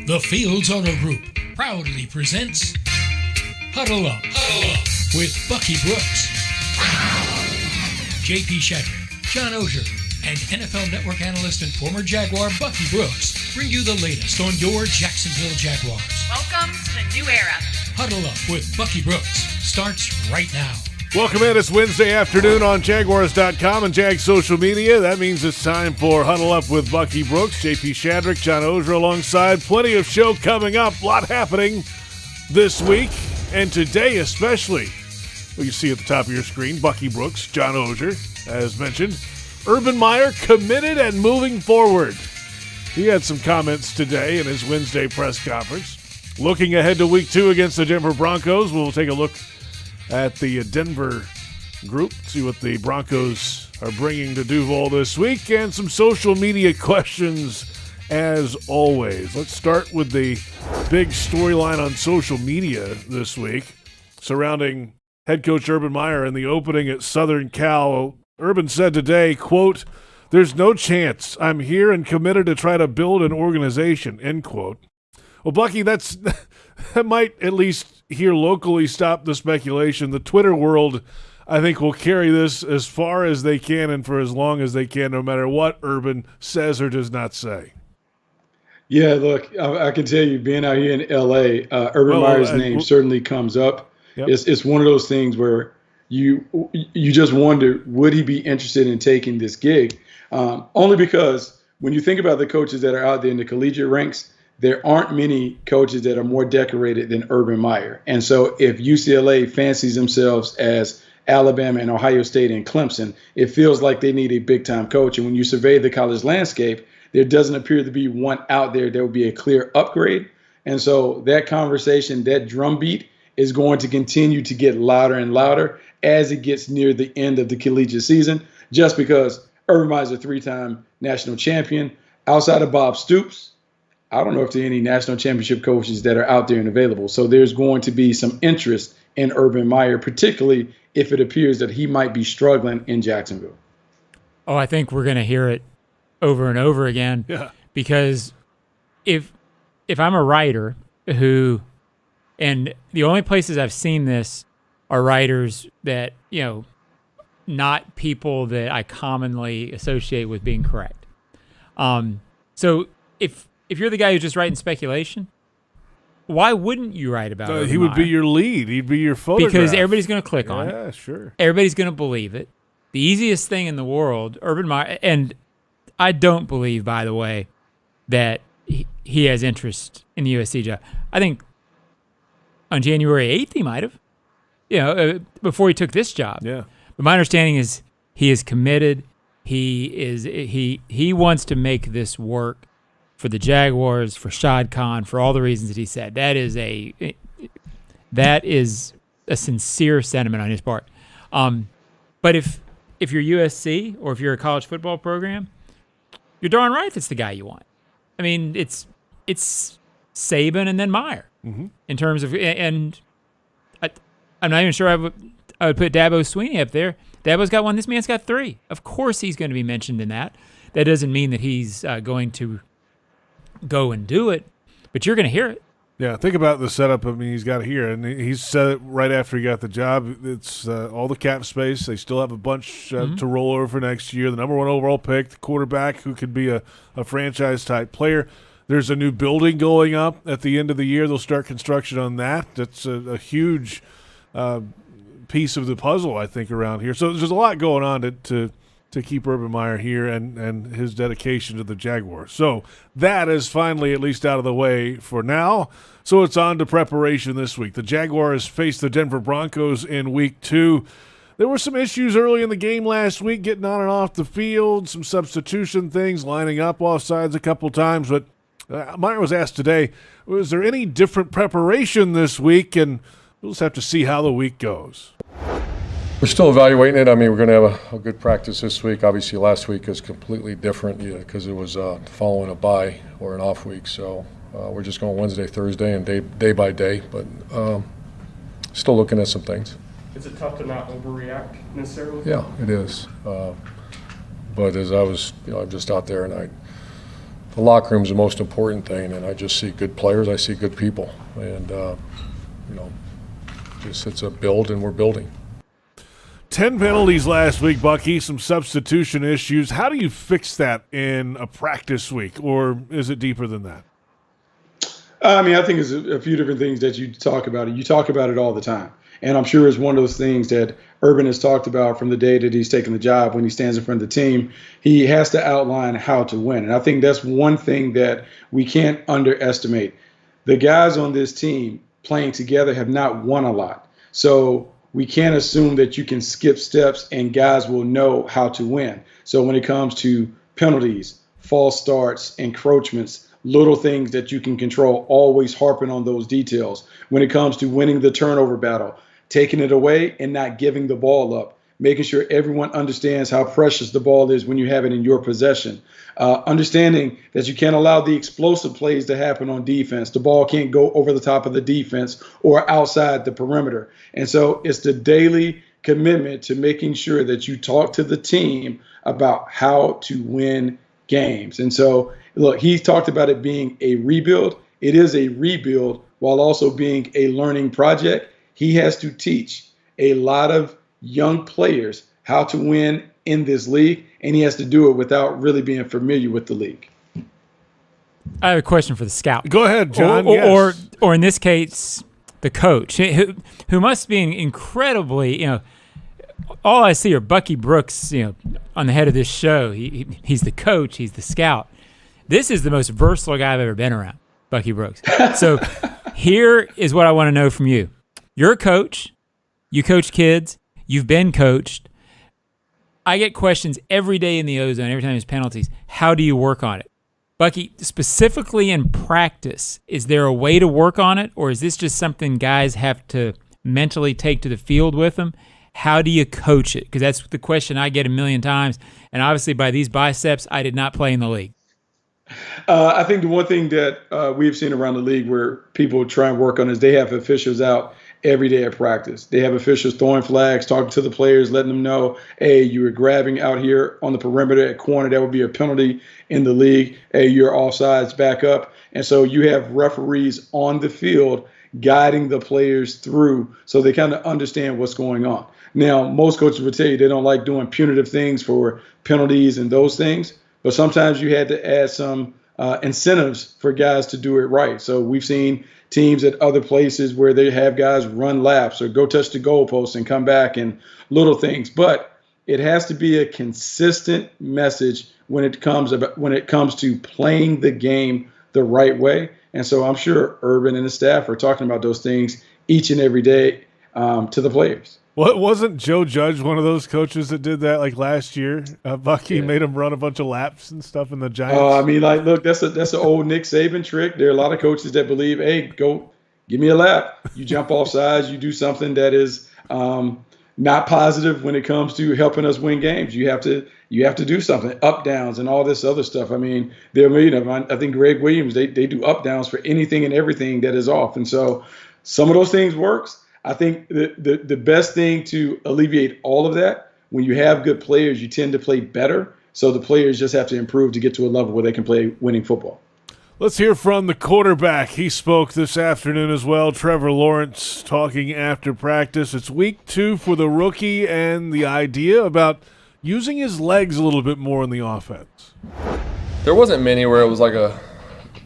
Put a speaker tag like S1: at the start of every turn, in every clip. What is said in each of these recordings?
S1: The Fields Auto Group proudly presents Huddle Up, with Bucky Brooks, JP Shadrick, John Oehser, and NFL Network analyst and former Jaguar Bucky Brooks bring you the latest on your Jacksonville Jaguars.
S2: Welcome to the new era.
S1: Huddle Up with Bucky Brooks starts right now.
S3: Welcome in. It's Wednesday afternoon on Jaguars.com and Jag social media. That means it's time for Huddle Up with Bucky Brooks, JP Shadrick, John Oehser alongside. Plenty of show coming up. A lot happening this week and today especially. Well, you see at the top of your screen, Bucky Brooks, John Oehser, as mentioned. Urban Meyer committed and moving forward. He had some comments today in his Wednesday press conference. Looking ahead to week 2 against the Denver Broncos, we'll take a look at the Denver group, see what the Broncos are bringing to Duval this week, and some social media questions as always. Let's start with the big storyline on social media this week surrounding head coach Urban Meyer and the opening at Southern Cal. Urban said today, quote, "There's no chance. I'm here and committed to try to build an organization," end quote. Well, Bucky, that might at least here locally stop the speculation. The Twitter world, I think, will carry this as far as they can and for as long as they can, no matter what Urban says or does not say.
S4: Yeah, look, I can tell you, being out here in L.A., Urban Meyer's name certainly comes up. Yep. It's one of those things where you just wonder, would he be interested in taking this gig? Only because when you think about the coaches that are out there in the collegiate ranks, there aren't many coaches that are more decorated than Urban Meyer. And so if UCLA fancies themselves as Alabama and Ohio State and Clemson, it feels like they need a big-time coach. And when you survey the college landscape, there doesn't appear to be one out there that would be a clear upgrade. And so that conversation, that drumbeat, is going to continue to get louder and louder as it gets near the end of the collegiate season, just because Urban Meyer is a 3-time national champion. Outside of Bob Stoops, I don't know if there are any national championship coaches that are out there and available. So there's going to be some interest in Urban Meyer, particularly if it appears that he might be struggling in Jacksonville.
S5: Oh, I think we're going to hear it over and over again.
S3: Yeah.
S5: Because if I'm a writer who, and the only places I've seen this are writers that, not people that I commonly associate with being correct. So if you're the guy who's just writing speculation, why wouldn't you write about it?
S3: He would be your lead. He'd be your photograph.
S5: Because everybody's going to click on it.
S3: Yeah, sure.
S5: Everybody's going to believe it. The easiest thing in the world, Urban Meyer, and I don't believe, by the way, that he has interest in the USC job. I think on January 8th he might have, before he took this job.
S3: Yeah.
S5: But my understanding is he is committed. He wants to make this work for the Jaguars, for Shad Khan, for all the reasons that he said. That is a sincere sentiment on his part. But if you're USC or if you're a college football program, you're darn right that's the guy you want. I mean, it's Saban and then Meyer in terms of, and I'm not even sure I would put Dabo Swinney up there. Dabo's got one. This man's got 3. Of course he's going to be mentioned in that. That doesn't mean that he's going to go and do it, but you're going to hear it.
S3: Yeah, think about the setup. I mean, he's got it here, and he said it right after he got the job. It's all the cap space. They still have a bunch to roll over for next year. The number 1 overall pick, the quarterback who could be a franchise-type player. There's a new building going up at the end of the year. They'll start construction on that. That's a huge piece of the puzzle, I think, around here. So there's a lot going on to keep Urban Meyer here and his dedication to the Jaguars. So that is finally at least out of the way for now. So it's on to preparation this week. The Jaguars face the Denver Broncos in week 2. There were some issues early in the game last week, getting on and off the field, some substitution things, lining up offsides a couple times. But Meyer was asked today, was there any different preparation this week? And we'll just have to see how the week goes.
S6: We're still evaluating it. I mean, we're going to have a good practice this week. Obviously, last week is completely different because it was following a bye or an off week. So we're just going Wednesday, Thursday, and day by day. But still looking at some things.
S7: Is it tough to not overreact necessarily?
S6: Yeah, it is. But as I was, I'm just out there and I the locker room is the most important thing, and I just see good players, I see good people, and just it's a build, and we're building.
S3: 10 penalties last week, Bucky, some substitution issues. How do you fix that in a practice week, or is it deeper than that?
S4: I mean, I think it's a few different things that you talk about. You talk about it all the time. And I'm sure it's one of those things that Urban has talked about from the day that he's taken the job. When he stands in front of the team, he has to outline how to win. And I think that's one thing that we can't underestimate. The guys on this team playing together have not won a lot. So we can't assume that you can skip steps and guys will know how to win. So when it comes to penalties, false starts, encroachments, little things that you can control, always harping on those details. When it comes to winning the turnover battle, taking it away and not giving the ball up, making sure everyone understands how precious the ball is when you have it in your possession, understanding that you can't allow the explosive plays to happen on defense. The ball can't go over the top of the defense or outside the perimeter. And so it's the daily commitment to making sure that you talk to the team about how to win games. And so, look, he talked about it being a rebuild. It is a rebuild while also being a learning project. He has to teach a lot of young players how to win in this league, and he has to do it without really being familiar with the league.
S5: I have a question for the scout.
S3: Go ahead, John.
S5: Or in this case, the coach, who must be incredibly, all I see are Bucky Brooks, on the head of this show. He's the coach. He's the scout. This is the most versatile guy I've ever been around, Bucky Brooks. So here is what I want to know from you. You're a coach. You coach kids. You've been coached. I get questions every day in the ozone, every time there's penalties. How do you work on it? Bucky, specifically in practice, is there a way to work on it, or is this just something guys have to mentally take to the field with them? How do you coach it? Because that's the question I get a million times. And obviously, by these biceps, I did not play in the league.
S4: I think the one thing that we've seen around the league where people try and work on is they have officials out every day at practice. They have officials throwing flags, talking to the players, letting them know, hey, you were grabbing out here on the perimeter at corner. That would be a penalty in the league. Hey, you're offsides, back up. And so you have referees on the field guiding the players through so they kind of understand what's going on. Now, most coaches would tell you they don't like doing punitive things for penalties and those things, but sometimes you had to add some incentives for guys to do it right. So we've seen teams at other places where they have guys run laps or go touch the goalpost and come back and little things. But it has to be a consistent message when it comes to playing the game the right way. And so I'm sure Urban and the staff are talking about those things each and every day to the players.
S3: Well, wasn't Joe Judge one of those coaches that did that like last year? Bucky made him run a bunch of laps and stuff in the Giants.
S4: Oh, I mean, like, look, that's an old Nick Saban trick. There are a lot of coaches that believe, hey, go give me a lap. You jump off sides. You do something that is not positive when it comes to helping us win games. You have to do something, up downs and all this other stuff. I mean, there are a million of them. I think Greg Williams, they do up downs for anything and everything that is off. And so some of those things works. I think the best thing to alleviate all of that, when you have good players, you tend to play better. So the players just have to improve to get to a level where they can play winning football.
S3: Let's hear from the quarterback. He spoke this afternoon as well. Trevor Lawrence talking after practice. It's week 2 for the rookie and the idea about using his legs a little bit more in the offense.
S2: There wasn't many where it was like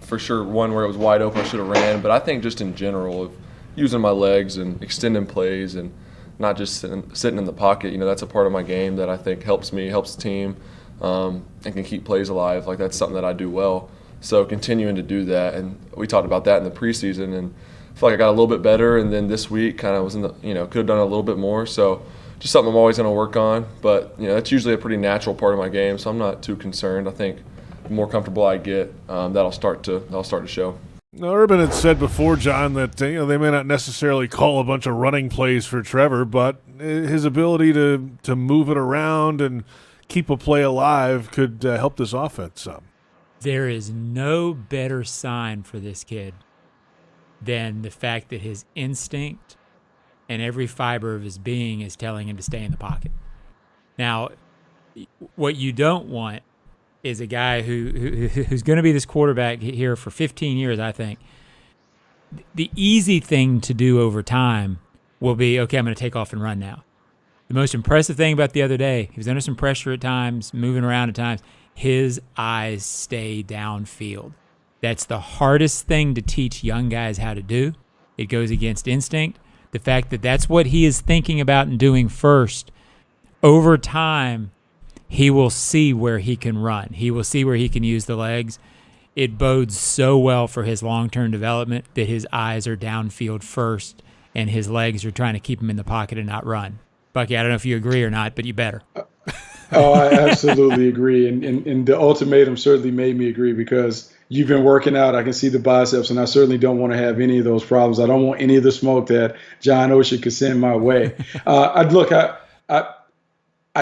S2: for sure one where it was wide open I should have ran, but I think just in general of using my legs and extending plays and not just sitting in the pocket, that's a part of my game that I think helps me, helps the team, and can keep plays alive. Like that's something that I do well. So continuing to do that, and we talked about that in the preseason, and I feel like I got a little bit better, and then this week kind of was could have done a little bit more. So just something I'm always going to work on, but that's usually a pretty natural part of my game, so I'm not too concerned. I think the more comfortable I get, that'll start to show.
S3: Now, Urban had said before, John, that they may not necessarily call a bunch of running plays for Trevor, but his ability to move it around and keep a play alive could help this offense some.
S5: There is no better sign for this kid than the fact that his instinct and every fiber of his being is telling him to stay in the pocket. Now, what you don't want is a guy who's going to be this quarterback here for 15 years, I think. The easy thing to do over time will be, okay, I'm going to take off and run now. The most impressive thing about the other day, he was under some pressure at times, moving around at times. His eyes stay downfield. That's the hardest thing to teach young guys how to do. It goes against instinct. The fact that that's what he is thinking about and doing first, over time, he will see where he can run. He will see where he can use the legs. It bodes so well for his long-term development that his eyes are downfield first and his legs are trying to keep him in the pocket and not run. Bucky, I don't know if you agree or not, but you better.
S4: Oh, I absolutely agree. And the ultimatum certainly made me agree because you've been working out. I can see the biceps, and I certainly don't want to have any of those problems. I don't want any of the smoke that John Oehser could send my way. I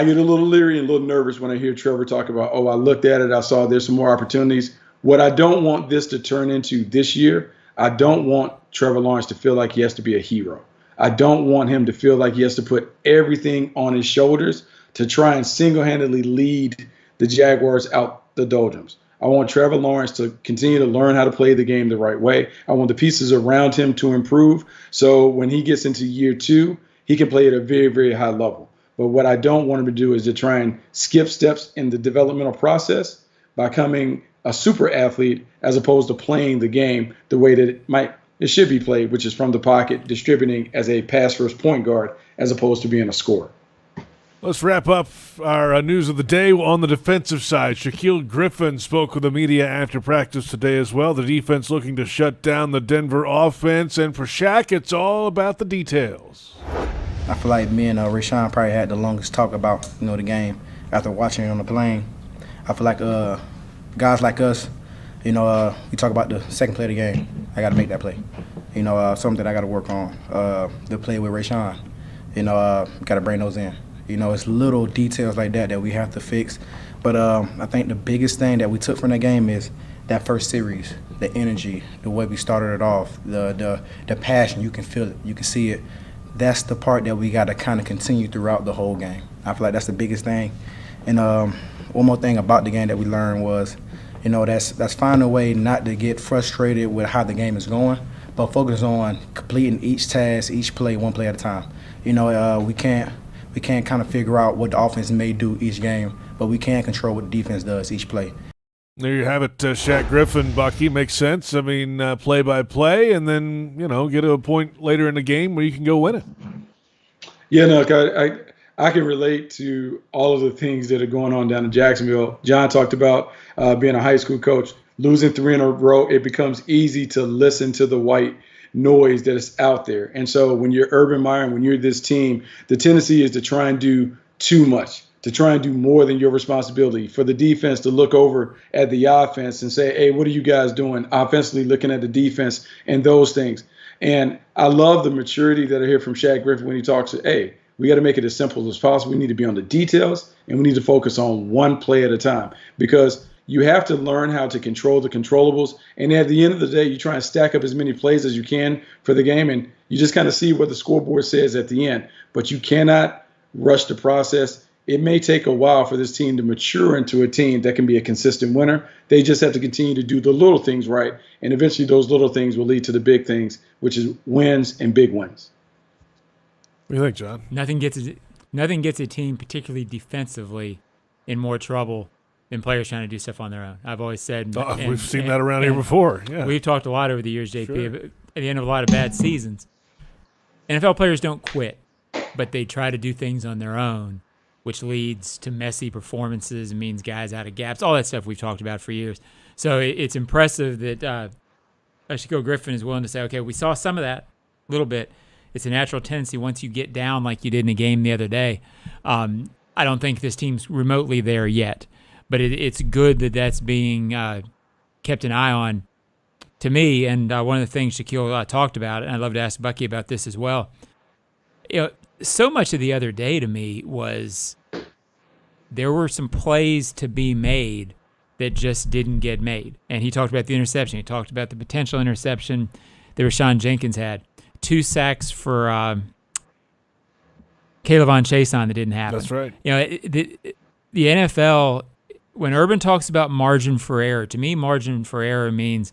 S4: get a little leery and a little nervous when I hear Trevor talk about, I looked at it, I saw there's some more opportunities. What I don't want this to turn into this year, I don't want Trevor Lawrence to feel like he has to be a hero. I don't want him to feel like he has to put everything on his shoulders to try and single-handedly lead the Jaguars out the doldrums. I want Trevor Lawrence to continue to learn how to play the game the right way. I want the pieces around him to improve so when he gets into year 2, he can play at a very, very high level. But what I don't want him to do is to try and skip steps in the developmental process by becoming a super athlete as opposed to playing the game the way that it should be played, which is from the pocket, distributing as a pass-first point guard as opposed to being a scorer.
S3: Let's wrap up our news of the day on the defensive side. Shaquill Griffin spoke with the media after practice today as well. The defense looking to shut down the Denver offense. And for Shaq, it's all about the details.
S8: I feel like me and Rashawn probably had the longest talk about the game after watching it on the plane. I feel like guys like us, we talk about the second play of the game. I got to make that play. Something that I got to work on. The play with Rashawn, got to bring those in. It's little details like that we have to fix. But I think the biggest thing that we took from that game is that first series, the energy, the way we started it off, the passion. You can feel it. You can see it. That's the part that we got to kind of continue throughout the whole game. I feel like that's the biggest thing. And one more thing about the game that we learned was, that's finding a way not to get frustrated with how the game is going, but focus on completing each task, each play, one play at a time. We can't kind of figure out what the offense may do each game, but we can control what the defense does each play.
S3: There you have it, Shaq Griffin, Bucky. Makes sense. I mean, play by play, and then, get to a point later in the game where you can go win it.
S4: Yeah, no, I can relate to all of the things that are going on down in Jacksonville. John talked about being a high school coach, losing 3 in a row. It becomes easy to listen to the white noise that is out there. And so when you're Urban Meyer and when you're this team, the tendency is to try and do too much, to try and do more than your responsibility, for the defense to look over at the offense and say, hey, what are you guys doing offensively, looking at the defense and those things. And I love the maturity that I hear from Shaq Griffin when he talks, hey, we got to make it as simple as possible. We need to be on the details, and we need to focus on one play at a time, because you have to learn how to control the controllables. And at the end of the day, you try and stack up as many plays as you can for the game, and you just kind of see what the scoreboard says at the end. But you cannot rush the process. It may take a while for this team to mature into a team that can be a consistent winner. They just have to continue to do the little things right, and eventually those little things will lead to the big things, which is wins and big wins.
S3: What do you think, John?
S5: Nothing gets a team, particularly defensively, in more trouble than players trying to do stuff on their own. I've always said.
S3: We've seen that around here before. Yeah.
S5: We've talked a lot over the years, JP,
S3: Sure.
S5: at the end of a lot of bad seasons. NFL players don't quit, but they try to do things on their own, which leads to messy performances and means guys out of gaps, all that stuff we've talked about for years. So it's impressive that Shaquill Griffin is willing to say, okay, we saw some of that a little bit. It's a natural tendency once you get down like you did in a game the other day. I don't think this team's remotely there yet, but it's good that that's being kept an eye on to me. And one of the things Shaquill talked about, and I'd love to ask Bucky about this as well, so much of the other day to me was there were some plays to be made that just didn't get made. And he talked about the interception. He talked about the potential interception that Rashawn Jenkins had. 2 sacks for Caleb on Chason that didn't happen.
S3: That's right.
S5: The NFL, when Urban talks about margin for error, to me, margin for error means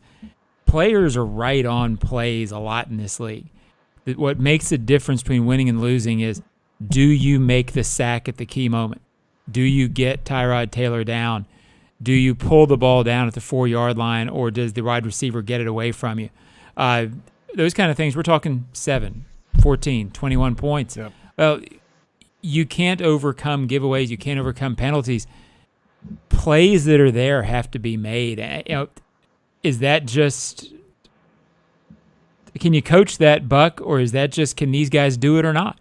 S5: players are right on plays a lot in this league. What makes the difference between winning and losing is, do you make the sack at the key moment? Do you get Tyrod Taylor down? Do you pull the ball down at the 4-yard line, or does the wide receiver get it away from you? Those kind of things. We're talking 7, 14, 21 points.
S3: Yep.
S5: Well, you can't overcome giveaways. You can't overcome penalties. Plays that are there have to be made. Is that just – can you coach that, Buck, or is that just can these guys do it or not?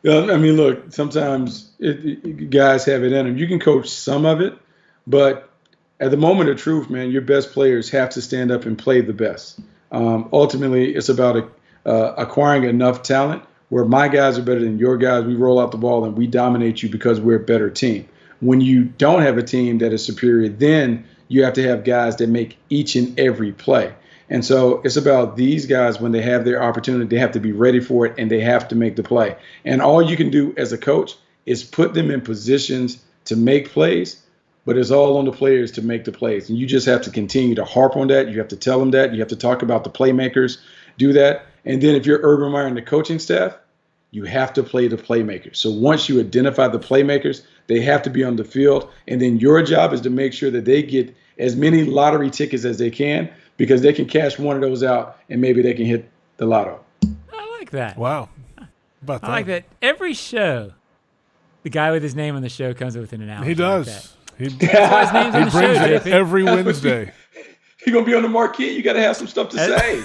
S4: I mean, look, sometimes guys have it in them. You can coach some of it, but at the moment of truth, man, your best players have to stand up and play the best. Ultimately, it's about acquiring enough talent where my guys are better than your guys. We roll out the ball and we dominate you because we're a better team. When you don't have a team that is superior, then you have to have guys that make each and every play. And so it's about these guys, when they have their opportunity, they have to be ready for it and they have to make the play. And all you can do as a coach is put them in positions to make plays, but it's all on the players to make the plays. And you just have to continue to harp on that. You have to tell them that. You have to talk about the playmakers, do that. And then if you're Urban Meyer and the coaching staff, you have to play the playmakers. So once you identify the playmakers, they have to be on the field. And then your job is to make sure that they get as many lottery tickets as they can, because they can cash one of those out and maybe they can hit the lotto.
S5: I like that.
S3: Wow. About that.
S5: I like that. Every show, the guy with his name on the show comes up with an analogy.
S3: He does.
S5: Like that. His name's on the show,
S3: brings it
S5: JP.
S3: every Wednesday.
S4: You're going to be on the marquee. You got to have some stuff to say.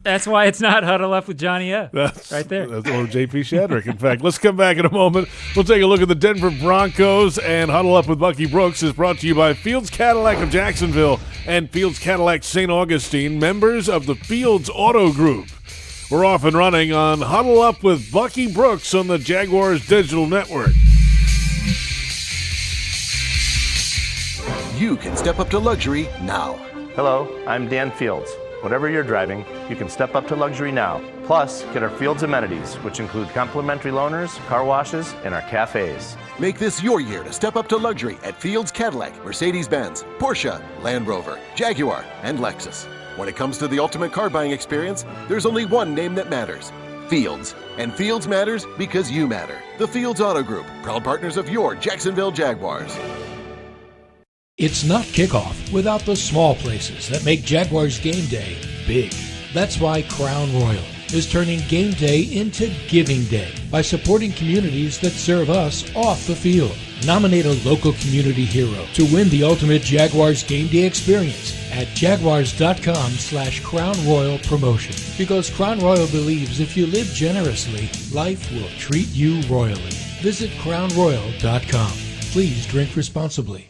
S5: That's why it's not Huddle Up with Johnny O.
S3: That's
S5: right there.
S3: That's old JP Shadrick. In fact, let's come back in a moment. We'll take a look at the Denver Broncos, and Huddle Up with Bucky Brooks is brought to you by Fields Cadillac of Jacksonville and Fields Cadillac St. Augustine, members of the Fields Auto Group. We're off and running on Huddle Up with Bucky Brooks on the Jaguars Digital Network.
S9: You can step up to luxury now.
S10: Hello, I'm Dan Fields. Whatever you're driving, you can step up to luxury now. Plus, get our Fields amenities, which include complimentary loaners, car washes, and our cafes.
S9: Make this your year to step up to luxury at Fields Cadillac, Mercedes-Benz, Porsche, Land Rover, Jaguar, and Lexus. When it comes to the ultimate car buying experience, there's only one name that matters: Fields. And Fields matters because you matter. The Fields Auto Group, proud partners of your Jacksonville Jaguars.
S1: It's not kickoff without the small places that make Jaguars game day big. That's why Crown Royal is turning game day into giving day by supporting communities that serve us off the field. Nominate a local community hero to win the ultimate Jaguars game day experience at jaguars.com/Crown Royal promotion. Because Crown Royal believes if you live generously, life will treat you royally. Visit crownroyal.com. Please drink responsibly.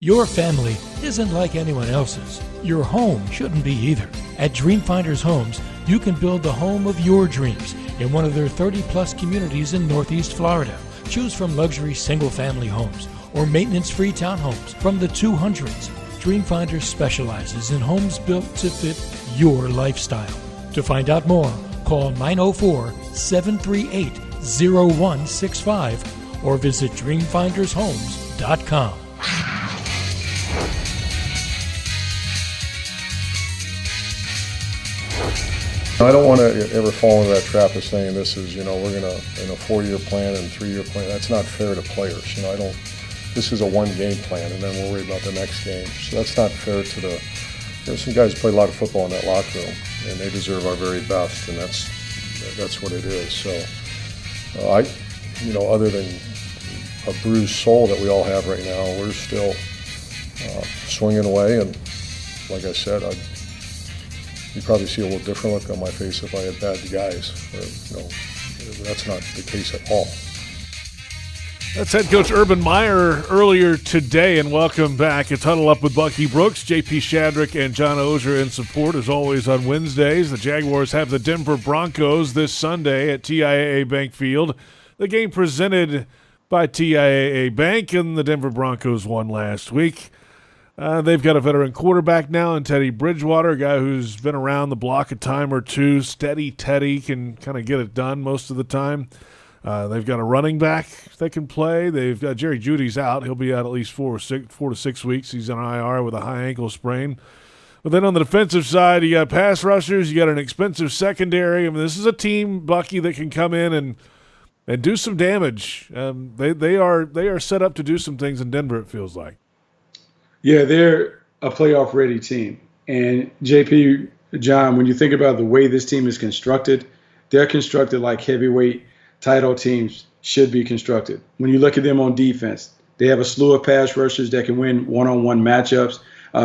S1: Your family isn't like anyone else's. Your home shouldn't be either. At Dreamfinders Homes, you can build the home of your dreams in one of their 30-plus communities in Northeast Florida. Choose from luxury single-family homes or maintenance-free townhomes from the 200s. Dreamfinders specializes in homes built to fit your lifestyle. To find out more, call 904-738-0165 or visit dreamfindershomes.com.
S6: I don't want to ever fall into that trap of saying this is, we're going to, in a 4-year plan and 3-year plan. That's not fair to players. This is a one-game plan, and then we'll worry about the next game. So that's not fair to there's some guys who play a lot of football in that locker room, and they deserve our very best, and that's what it is. So other than a bruised soul that we all have right now, we're still swinging away, and like I said, you'd probably see a little different look on my face if I had bad guys. That's not the case at all.
S3: That's head coach Urban Meyer earlier today, and welcome back. It's Huddle Up with Bucky Brooks, JP Shadrick, and John Oehser in support, as always, on Wednesdays. The Jaguars have the Denver Broncos this Sunday at TIAA Bank Field. The game presented by TIAA Bank, and the Denver Broncos won last week. They've got a veteran quarterback now in Teddy Bridgewater, a guy who's been around the block a time or two. Steady Teddy, can kind of get it done most of the time. They've got a running back that can play. They've got Jerry Jeudy's out. He'll be out at least 4 to 6 weeks. He's on IR with a high ankle sprain. But then on the defensive side, you got pass rushers. You got an expensive secondary. I mean, this is a team, Bucky, that can come in and do some damage. They are set up to do some things in Denver, it feels like.
S4: Yeah, they're a playoff-ready team. And, JP, John, when you think about the way this team is constructed, they're constructed like heavyweight title teams should be constructed. When you look at them on defense, they have a slew of pass rushers that can win one-on-one matchups.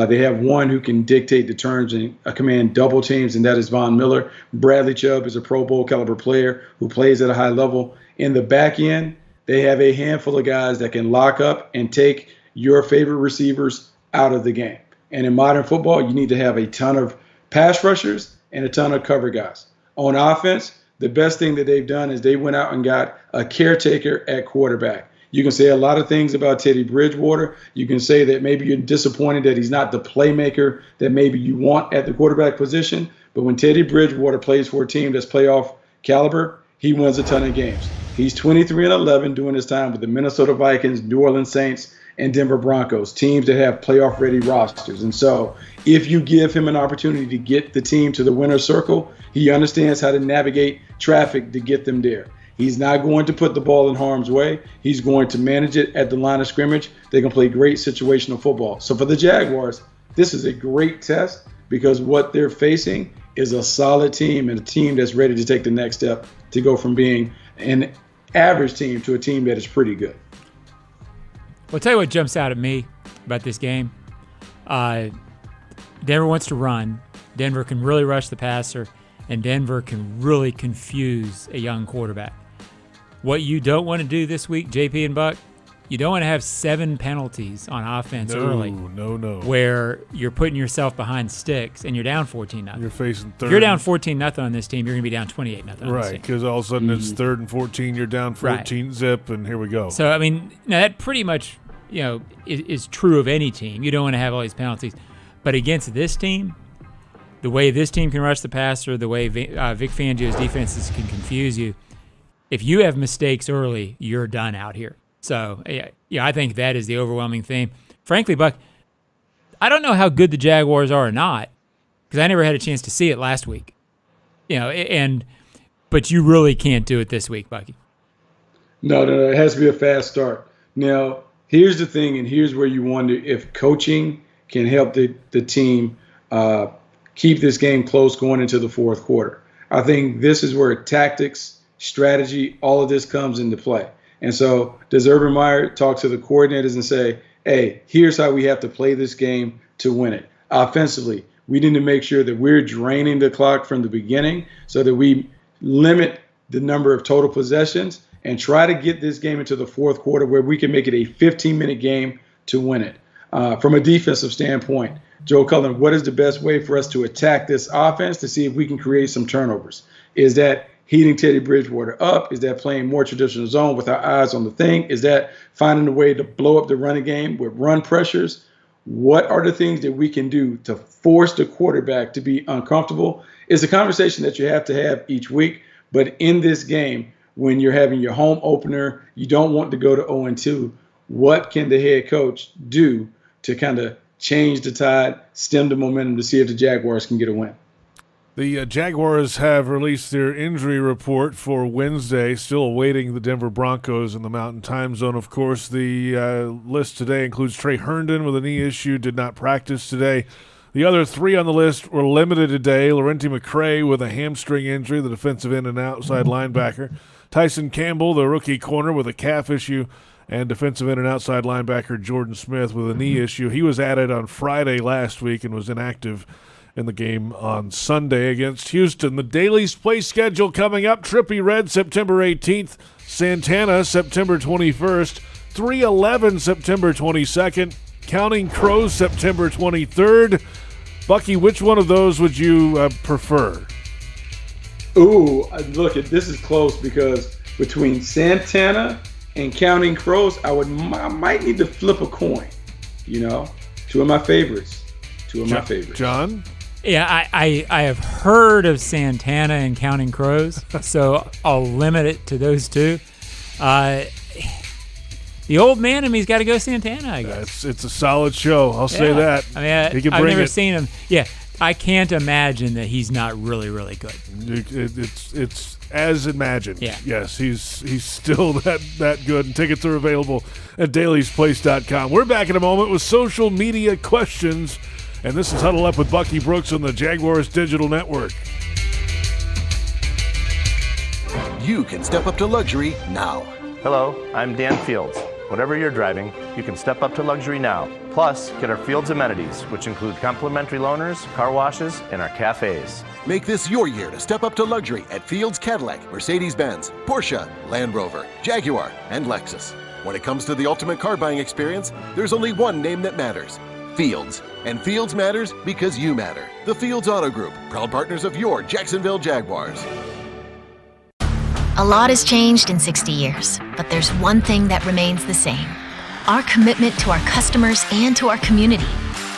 S4: They have one who can dictate the terms and command double teams, and that is Von Miller. Bradley Chubb is a Pro Bowl caliber player who plays at a high level. In the back end, they have a handful of guys that can lock up and take your favorite receivers out of the game. And in modern football, you need to have a ton of pass rushers and a ton of cover guys. On offense, the best thing that they've done is they went out and got a caretaker at quarterback. You can say a lot of things about Teddy Bridgewater. You can say that maybe you're disappointed that he's not the playmaker that maybe you want at the quarterback position. But when Teddy Bridgewater plays for a team that's playoff caliber, he wins a ton of games. He's 23-11 during his time with the Minnesota Vikings, New Orleans Saints, and Denver Broncos, teams that have playoff-ready rosters. And so if you give him an opportunity to get the team to the winner's circle, he understands how to navigate traffic to get them there. He's not going to put the ball in harm's way. He's going to manage it at the line of scrimmage. They can play great situational football. So for the Jaguars, this is a great test because what they're facing is a solid team and a team that's ready to take the next step to go from being an average team to a team that is pretty good.
S5: Well, I'll tell you what jumps out at me about this game. Denver wants to run. Denver can really rush the passer, and Denver can really confuse a young quarterback. What you don't want to do this week, JP and Buck, you don't want to have 7 penalties on offense early.
S3: No.
S5: Where you're putting yourself behind sticks and you're down 14-0.
S3: You're facing third.
S5: If you're down 14-0 on this team, you're going to be down 28-0 on this team.
S3: Right, because all of a sudden it's 3rd and 14, you're down 14 zip, and here we go.
S5: So, I mean, now that pretty much, is true of any team. You don't want to have all these penalties. But against this team, the way this team can rush the passer, the way Vic Fangio's defenses can confuse you, if you have mistakes early, you're done out here. So, yeah, I think that is the overwhelming theme. Frankly, Buck, I don't know how good the Jaguars are or not because I never had a chance to see it last week. But you really can't do it this week, Bucky.
S4: No, it has to be a fast start. Now, here's the thing, and here's where you wonder if coaching can help the team keep this game close going into the fourth quarter. I think this is where tactics, strategy, all of this comes into play. And so does Urban Meyer talk to the coordinators and say, hey, here's how we have to play this game to win it. Offensively, we need to make sure that we're draining the clock from the beginning so that we limit the number of total possessions and try to get this game into the fourth quarter where we can make it a 15-minute game to win it. From a defensive standpoint, Joe Cullen, what is the best way for us to attack this offense to see if we can create some turnovers? Is that heating Teddy Bridgewater up? Is that playing more traditional zone with our eyes on the thing? Is that finding a way to blow up the running game with run pressures? What are the things that we can do to force the quarterback to be uncomfortable? It's a conversation that you have to have each week. But in this game, when you're having your home opener, you don't want to go to 0-2. What can the head coach do to kind of change the tide, stem the momentum to see if the Jaguars can get a win?
S3: The Jaguars have released their injury report for Wednesday, still awaiting the Denver Broncos in the Mountain Time Zone. Of course, the list today includes Trey Herndon with a knee issue, did not practice today. The other 3 on the list were limited today. Laurenti McCray with a hamstring injury, the defensive end and outside linebacker. Tyson Campbell, the rookie corner, with a calf issue. And defensive end and outside linebacker Jordan Smith with a knee issue. He was added on Friday last week and was inactive in the game on Sunday against Houston. The Dailies play schedule coming up. Trippy Red, September 18th. Santana, September 21st. 311, September 22nd. Counting Crows, September 23rd. Bucky, which one of those would you prefer?
S4: Ooh, look, this is close because between Santana and Counting Crows, I might need to flip a coin. 2 of my favorites. 2 of my favorites.
S3: John?
S5: Yeah, I have heard of Santana and Counting Crows, so I'll limit it to those two. The old man in me's got to go Santana, I guess.
S3: It's a solid show. I'll say that.
S5: I mean, I've never seen him. Yeah, I can't imagine that he's not really, really good.
S3: It's as imagined.
S5: Yeah.
S3: Yes, he's still that good. And tickets are available at dailysplace.com. We're back in a moment with social media questions. And this is Huddle Up with Bucky Brooks on the Jaguars Digital Network.
S9: You can step up to luxury now.
S10: Hello, I'm Dan Fields. Whatever you're driving, you can step up to luxury now. Plus, get our Fields amenities, which include complimentary loaners, car washes, and our cafes.
S9: Make this your year to step up to luxury at Fields Cadillac, Mercedes-Benz, Porsche, Land Rover, Jaguar, and Lexus. When it comes to the ultimate car buying experience, there's only one name that matters: Fields. And Fields matters because you matter. The Fields Auto Group, proud partners of your Jacksonville Jaguars.
S11: A lot has changed in 60 years, but there's one thing that remains the same: our commitment to our customers and to our community.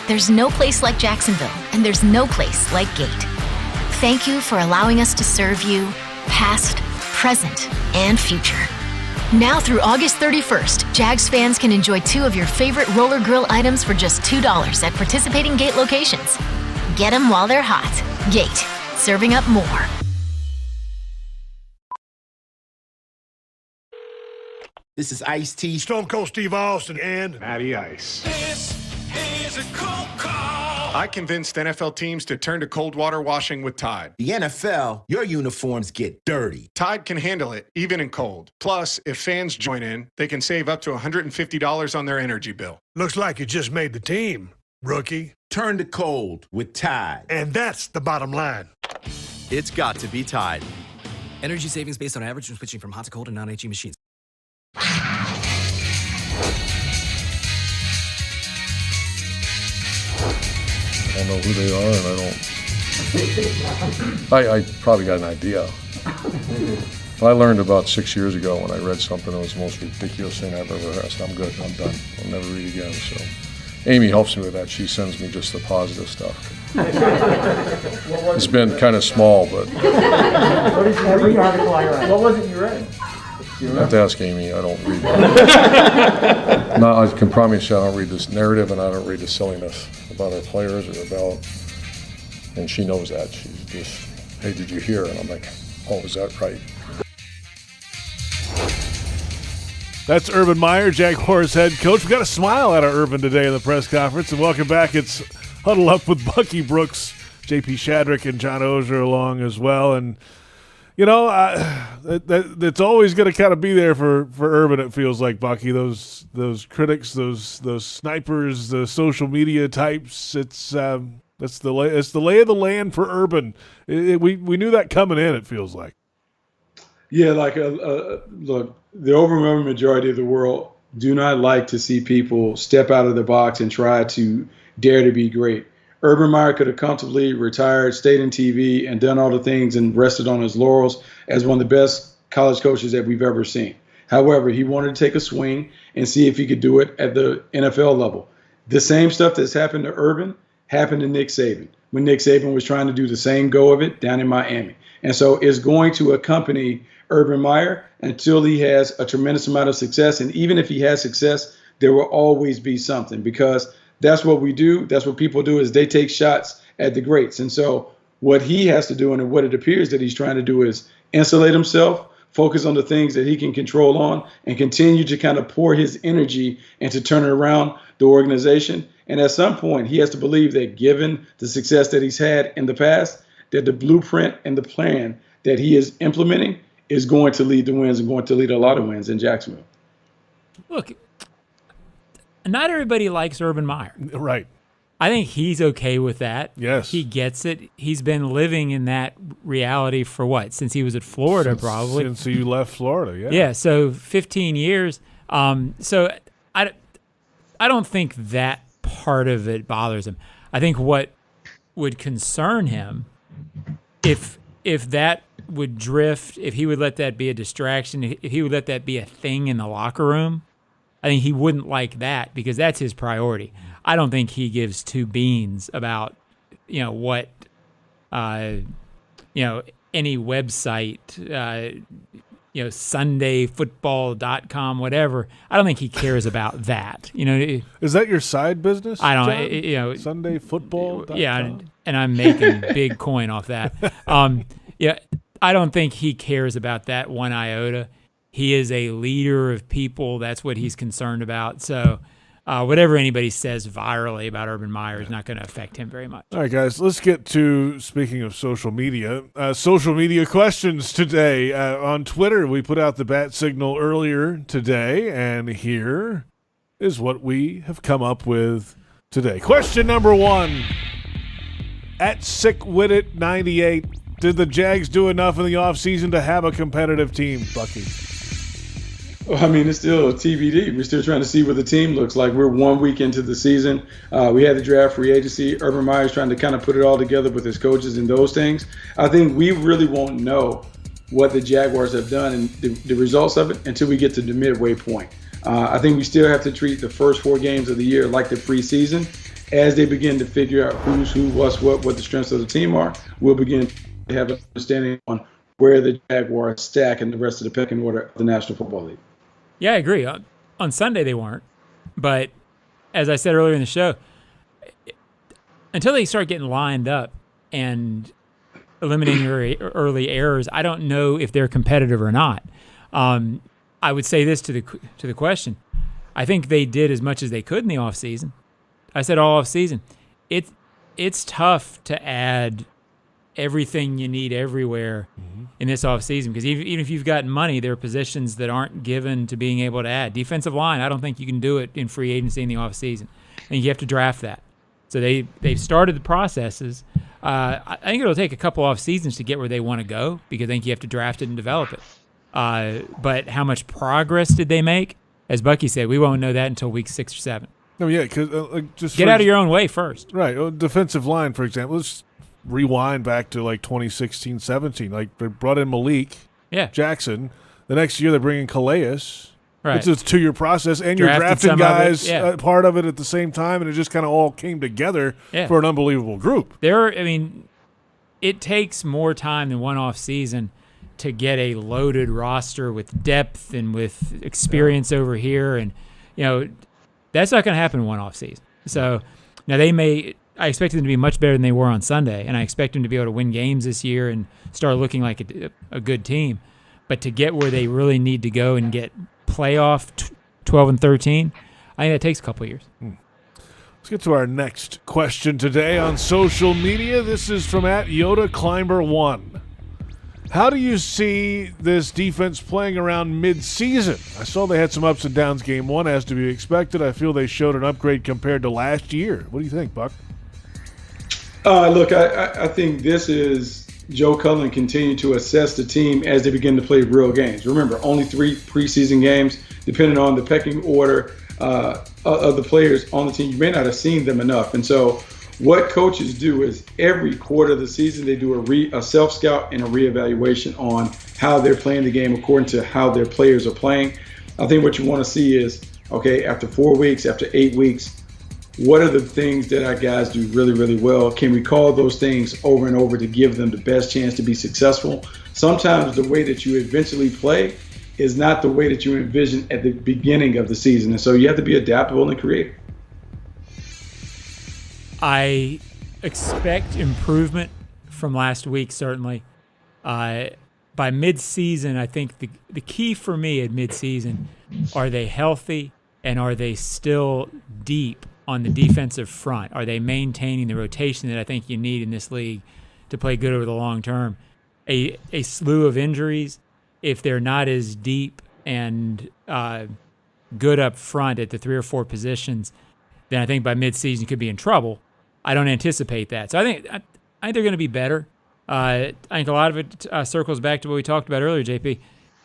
S11: There's no place like Jacksonville, and there's no place like Gate. Thank you for allowing us to serve you, past, present, and future. Now through August 31st, Jags fans can enjoy 2 of your favorite roller grill items for just $2 at participating Gate locations. Get them while they're hot. Gate, serving up more.
S12: This is Ice-T,
S13: Stone Cold Steve Austin, and Matty Ice. This is a cold call. I convinced NFL teams to turn to cold water washing with Tide.
S12: The NFL, your uniforms get dirty.
S13: Tide can handle it, even in cold. Plus, if fans join in, they can save up to $150 on their energy bill.
S14: Looks like you just made the team, rookie.
S12: Turn to cold with Tide.
S14: And that's the bottom line.
S15: It's got to be Tide. Energy savings based on average when switching from hot to cold and non-HE machines.
S6: I don't know who they are, and I probably got an idea. But I learned about 6 years ago when I read something that was the most ridiculous thing I've ever heard. I said, I'm good, I'm done. I'll never read again. So Amy helps me with that. She sends me just the positive stuff. It's been kind of small, but...
S16: What is every article I read? What was it you read?
S6: You have to ask Amy. I don't read. No, I can promise you I don't read this narrative, and I don't read the silliness about our players or about. And she knows that. She's just, hey, did you hear? And I'm like, oh, is that right?
S3: That's Urban Meyer, Jaguars head coach. We got a smile out of Urban today in the press conference, and welcome back. It's Huddle Up with Bucky Brooks, J.P. Shadrick, and John Oehser along as well, and. You know, that's always going to kind of be there for Urban. It feels like, Bucky. Those critics, those snipers, the social media types. It's the lay of the land for Urban. We knew that coming in. It feels like.
S4: Yeah, like look, the overwhelming majority of the world do not like to see people step out of the box and try to dare to be great. Urban Meyer could have comfortably retired, stayed in TV, and done all the things and rested on his laurels as one of the best college coaches that we've ever seen. However, he wanted to take a swing and see if he could do it at the NFL level. The same stuff that's happened to Urban happened to Nick Saban when Nick Saban was trying to do the same go of it down in Miami. And so it's going to accompany Urban Meyer until he has a tremendous amount of success. And even if he has success, there will always be something, because that's what we do. That's what people do, is they take shots at the greats. And so what he has to do, and what it appears that he's trying to do, is insulate himself, focus on the things that he can control on, and continue to kind of pour his energy into turning around the organization. And at some point, he has to believe that given the success that he's had in the past, that the blueprint and the plan that he is implementing is going to lead to wins, and going to lead a lot of wins in Jacksonville.
S5: Look, not everybody likes Urban Meyer.
S3: Right.
S5: I think he's okay with that.
S3: Yes.
S5: He gets it. He's been living in that reality for what? Since he was at Florida, probably.
S3: Since you left Florida, yeah.
S5: Yeah, so 15 years. So I don't think that part of it bothers him. I think what would concern him, if that would drift, if he would let that be a distraction, if he would let that be a thing in the locker room, I think he wouldn't like that, because that's his priority. I don't think he gives two beans about what any website, SundayFootball.com, whatever. I don't think he cares about that.
S3: Is that your side business?
S5: I don't.
S3: John? SundayFootball.com?
S5: Yeah, and I'm making big coin off that. I don't think he cares about that one iota. He is a leader of people. That's what he's concerned about. So whatever anybody says virally about Urban Meyer is not going to affect him very much.
S3: All right, guys, let's get to, speaking of social media questions today. On Twitter, we put out the bat signal earlier today, and here is what we have come up with today. Question number 1, at SickWitIt98, did the Jags do enough in the offseason to have a competitive team, Bucky?
S4: Well, I mean, it's still a TBD. We're still trying to see what the team looks like. We're 1 week into the season. We had the draft, free agency. Urban Meyer's trying to kind of put it all together with his coaches and those things. I think we really won't know what the Jaguars have done and the results of it until we get to the midway point. I think we still have to treat the first 4 games of the year like the preseason. As they begin to figure out who's who, what's what the strengths of the team are, we'll begin to have an understanding on where the Jaguars stack in the rest of the pecking order of the National Football League.
S5: Yeah, I agree. On Sunday they weren't. But as I said earlier in the show, until they start getting lined up and eliminating early errors, I don't know if they're competitive or not. I would say this to the question. I think they did as much as they could in the offseason. I said all offseason. It's tough to add everything you need everywhere in this offseason because even if you've got money, there are positions that aren't given to being able to add. Defensive line, I don't think you can do it in free agency in the offseason. I think you have to draft that. So they've started the processes. I think it'll take a couple off seasons to get where they want to go because I think you have to draft it and develop it. But how much progress did they make? As Bucky said, we won't know that until week 6 or 7.
S3: No, yeah, because just
S5: get out of your own way first.
S3: Right. Defensive line, for example. Let's rewind back to like 2016, 17. Like they brought in Malik Jackson. The next year they bring in Calais. Right. It's a 2-year process, and you're drafting guys part of it at the same time, and it just kind of all came together for an unbelievable group.
S5: It takes more time than one off season to get a loaded roster with depth and with experience over here, and that's not going to happen in one off season. So now I expect them to be much better than they were on Sunday, and I expect them to be able to win games this year and start looking like a good team. But to get where they really need to go and get playoff 12 and 13, I think that takes a couple of years.
S3: Let's get to our next question today on social media. This is from @YodaClimber1. How do you see this defense playing around mid-season? I saw they had some ups and downs game 1, as to be expected. I feel they showed an upgrade compared to last year. What do you think, Buck?
S4: Look, I think this is Joe Cullen continue to assess the team as they begin to play real games. Remember, only 3 preseason games, depending on the pecking order of the players on the team. You may not have seen them enough. And so what coaches do is every quarter of the season, they do a self-scout and a reevaluation on how they're playing the game according to how their players are playing. I think what you want to see is, okay, after 4 weeks, after 8 weeks, what are the things that our guys do really, really well? Can we call those things over and over to give them the best chance to be successful? Sometimes the way that you eventually play is not the way that you envision at the beginning of the season. And so you have to be adaptable and creative.
S5: I expect improvement from last week, certainly. By mid-season, I think the key for me at mid-season, are they healthy and are they still deep on the defensive front? Are they maintaining the rotation that I think you need in this league to play good over the long term? A slew of injuries, if they're not as deep and good up front at the 3 or 4 positions, then I think by mid-season you could be in trouble. I don't anticipate that. So I think they're going to be better. I think a lot of it circles back to what we talked about earlier, JP.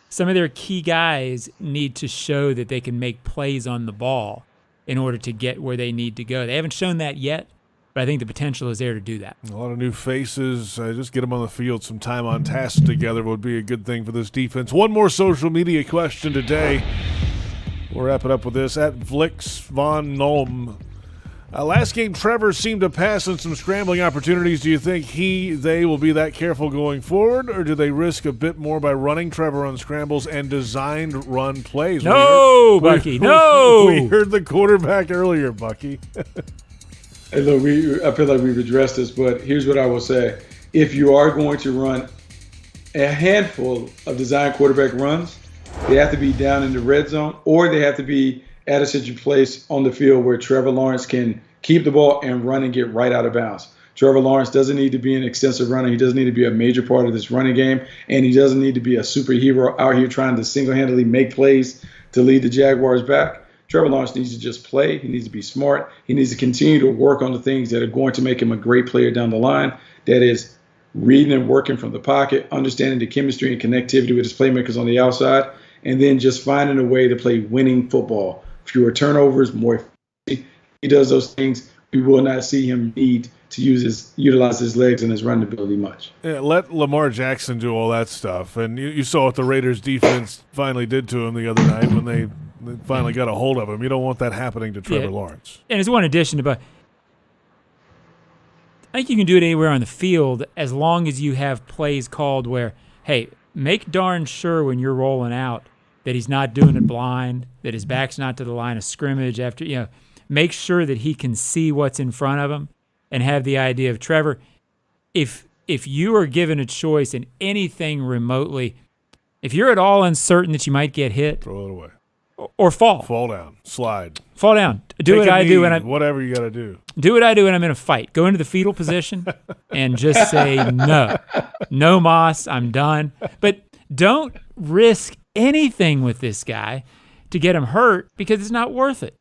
S5: Some of their key guys need to show that they can make plays on the ball in order to get where they need to go. They haven't shown that yet, but I think the potential is there to do that.
S3: A lot of new faces. Just get them on the field. Some time on task together would be a good thing for this defense. One more social media question today. We'll wrap it up with this. @Vlix Von Nolm. Last game, Trevor seemed to pass on some scrambling opportunities. Do you think they will be that careful going forward, or do they risk a bit more by running Trevor on scrambles and designed run plays?
S5: No, Bucky, no!
S3: We heard the quarterback earlier, Bucky.
S4: Hey, look, I feel like we've addressed this, but here's what I will say. If you are going to run a handful of design quarterback runs, they have to be down in the red zone, or they have to be at a situation place on the field where Trevor Lawrence can keep the ball and run and get right out of bounds. Trevor Lawrence doesn't need to be an extensive runner. He doesn't need to be a major part of this running game, and he doesn't need to be a superhero out here trying to single-handedly make plays to lead the Jaguars back. Trevor Lawrence needs to just play. He needs to be smart. He needs to continue to work on the things that are going to make him a great player down the line. That is reading and working from the pocket, understanding the chemistry and connectivity with his playmakers on the outside, and then just finding a way to play winning football. Fewer turnovers, more. He does those things. We will not see him need to utilize his legs and his running ability much.
S3: Yeah, let Lamar Jackson do all that stuff. And you saw what the Raiders defense finally did to him the other night when they finally got a hold of him. You don't want that happening to Trevor Lawrence.
S5: And it's one addition to, but I think you can do it anywhere on the field as long as you have plays called where, hey, make darn sure when you're rolling out that he's not doing it blind, that his back's not to the line of scrimmage after, make sure that he can see what's in front of him and have the idea of Trevor. If you are given a choice in anything remotely, if you're at all uncertain that you might get hit,
S3: throw it away.
S5: Or fall.
S3: Fall down. Slide.
S5: Fall down. Do what I do when I'm
S3: whatever you got to do.
S5: Do what I do when I'm in a fight. Go into the fetal position and just say no. No moss, I'm done. But don't risk anything with this guy to get him hurt because it's not worth it.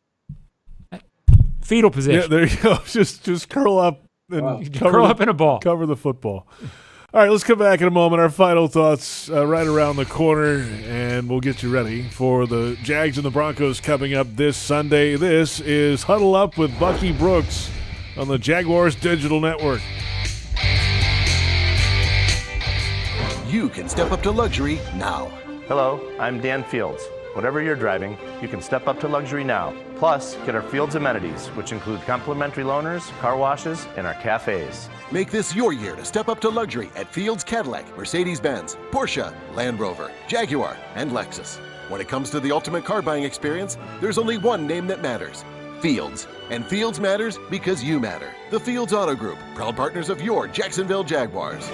S5: Fetal position.
S3: Yeah, there you go. Just curl up and
S5: curl up in a ball.
S3: Cover the football. All right, let's come back in a moment. Our final thoughts right around the corner, and we'll get you ready for the Jags and the Broncos coming up this Sunday. This is Huddle Up with Bucky Brooks on the Jaguars Digital Network.
S9: You can step up to luxury now.
S10: Hello, I'm Dan Fields. Whatever you're driving, you can step up to luxury now. Plus, get our Fields amenities, which include complimentary loaners, car washes, and our cafes.
S9: Make this your year to step up to luxury at Fields Cadillac, Mercedes-Benz, Porsche, Land Rover, Jaguar, and Lexus. When it comes to the ultimate car buying experience, there's only one name that matters: Fields. And Fields matters because you matter. The Fields Auto Group, proud partners of your Jacksonville Jaguars.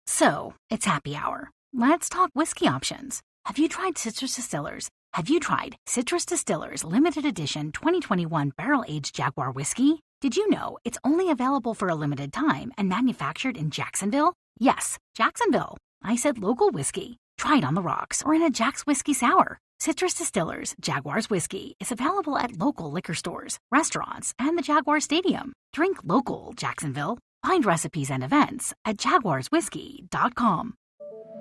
S17: So, it's happy hour. Let's talk whiskey options. Have you tried Citrus Distillers? Have you tried Citrus Distillers Limited Edition 2021 Barrel-Aged Jaguar Whiskey? Did you know it's only available for a limited time and manufactured in Jacksonville? Yes, Jacksonville. I said local whiskey. Try it on the rocks or in a Jack's Whiskey Sour. Citrus Distillers Jaguars Whiskey is available at local liquor stores, restaurants, and the Jaguar Stadium. Drink local, Jacksonville. Find recipes and events at jaguarswhiskey.com.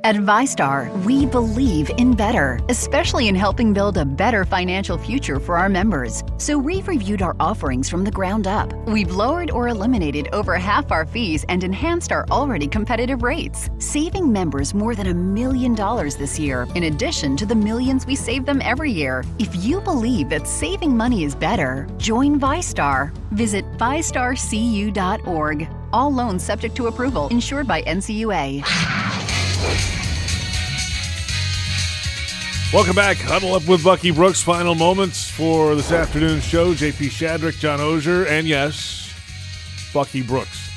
S18: At ViStar, we believe in better, especially in helping build a better financial future for our members. So we've reviewed our offerings from the ground up. We've lowered or eliminated over half our fees and enhanced our already competitive rates, saving members more than $1 million this year, in addition to the millions we save them every year. If you believe that saving money is better, join ViStar. Visit ViStarCU.org. All loans subject to approval, insured by NCUA.
S3: Welcome back. Huddle Up with Bucky Brooks. Final moments for this afternoon's show. JP Shadrick, John Oehser, and yes, Bucky Brooks.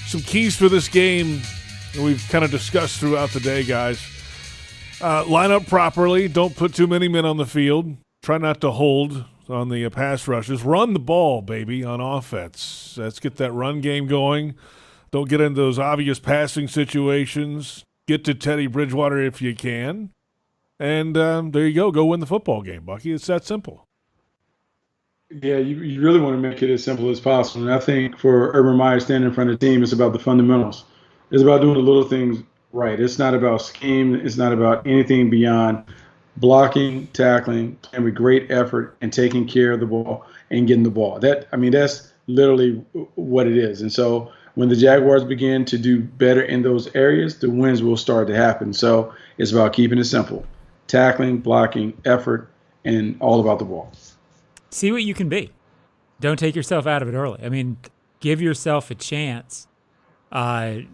S3: Some keys for this game that we've kind of discussed throughout the day, guys. Line up properly. Don't put too many men on the field. Try not to hold on the pass rushes. Run the ball, baby, on offense. Let's get that run game going. Don't get into those obvious passing situations. Get to Teddy Bridgewater if you can. And there you go. Go win the football game, Bucky. It's that simple.
S4: Yeah, you really want to make it as simple as possible. And I think for Urban Meyer standing in front of the team, it's about the fundamentals. It's about doing the little things right. It's not about scheme. It's not about anything beyond blocking, tackling, playing with great effort, and taking care of the ball and getting the ball. That's literally what it is. And so when the Jaguars begin to do better in those areas, the wins will start to happen. So it's about keeping it simple. Tackling, blocking, effort, and all about the ball.
S5: See what you can be. don't take yourself out of it early. I mean, give yourself a chance. Like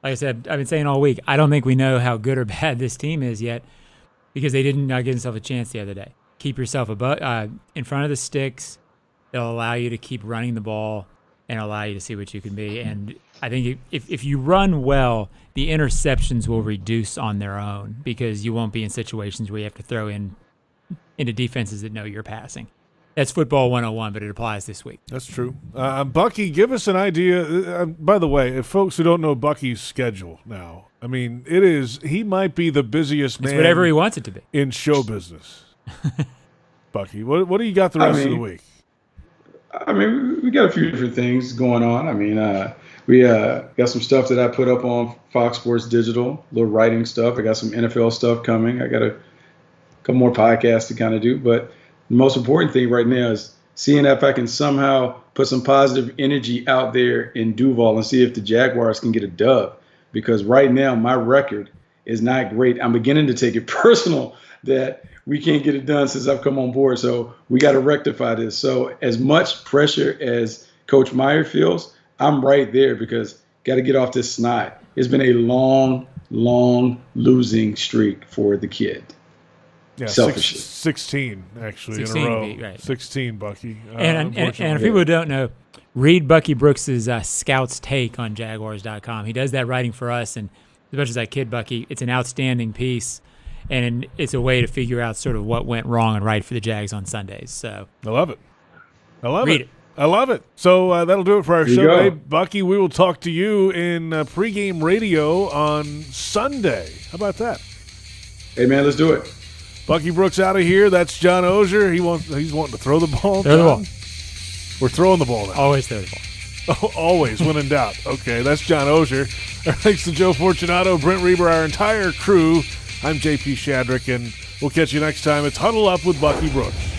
S5: I said, I've been saying all week, I don't think we know how good or bad this team is yet because they didn't give themselves a chance the other day. Keep yourself in front of the sticks. It'll allow you to keep running the ball and allow you to see what you can be. And I think if you run well, the interceptions will reduce on their own because you won't be in situations where you have to throw into defenses that know you're passing. That's football 101, but it applies this week.
S3: That's true. Bucky, give us an idea. By the way, if folks who don't know Bucky's schedule now, I mean, he might be the busiest man.
S5: It's whatever he wants it to be.
S3: In show business. Bucky, what do you got the rest of the week?
S4: I mean, we got a few different things going on. I mean, we got some stuff that I put up on Fox Sports Digital, a little writing stuff. I got some NFL stuff coming. I got a couple more podcasts to kind of do, but the most important thing right now is seeing if I can somehow put some positive energy out there in Duval and see if the Jaguars can get a dub. Because right now my record is not great. I'm beginning to take it personal that we can't get it done since I've come on board. So we got to rectify this. So as much pressure as Coach Meyer feels, I'm right there because got to get off this snide. It's been a long, long losing streak for the kid.
S3: Yeah, 16 actually
S5: 16
S3: in a row.
S5: Right.
S3: 16, Bucky.
S5: And if people don't know, read Bucky Brooks' Scout's Take on Jaguars.com. He does that writing for us, and as much as I kid Bucky, it's an outstanding piece, and it's a way to figure out sort of what went wrong and right for the Jags on Sundays. So
S3: I love it.
S5: Read it.
S3: I love it. So that'll do it for our
S4: There you
S3: show
S4: go.
S3: today. Bucky, we will talk to you in pregame radio on Sunday. How about that?
S4: Hey, man, let's do it.
S3: Bucky Brooks out of here. That's John Oehser. He's wanting to throw the ball.
S5: Throw the ball.
S3: We're throwing the ball now.
S5: Always throw the ball.
S3: Oh, always, when in doubt. Okay, that's John Oehser. Thanks to Joe Fortunato, Brent Reber, our entire crew. I'm JP Shadrick, and we'll catch you next time. It's Huddle Up with Bucky Brooks.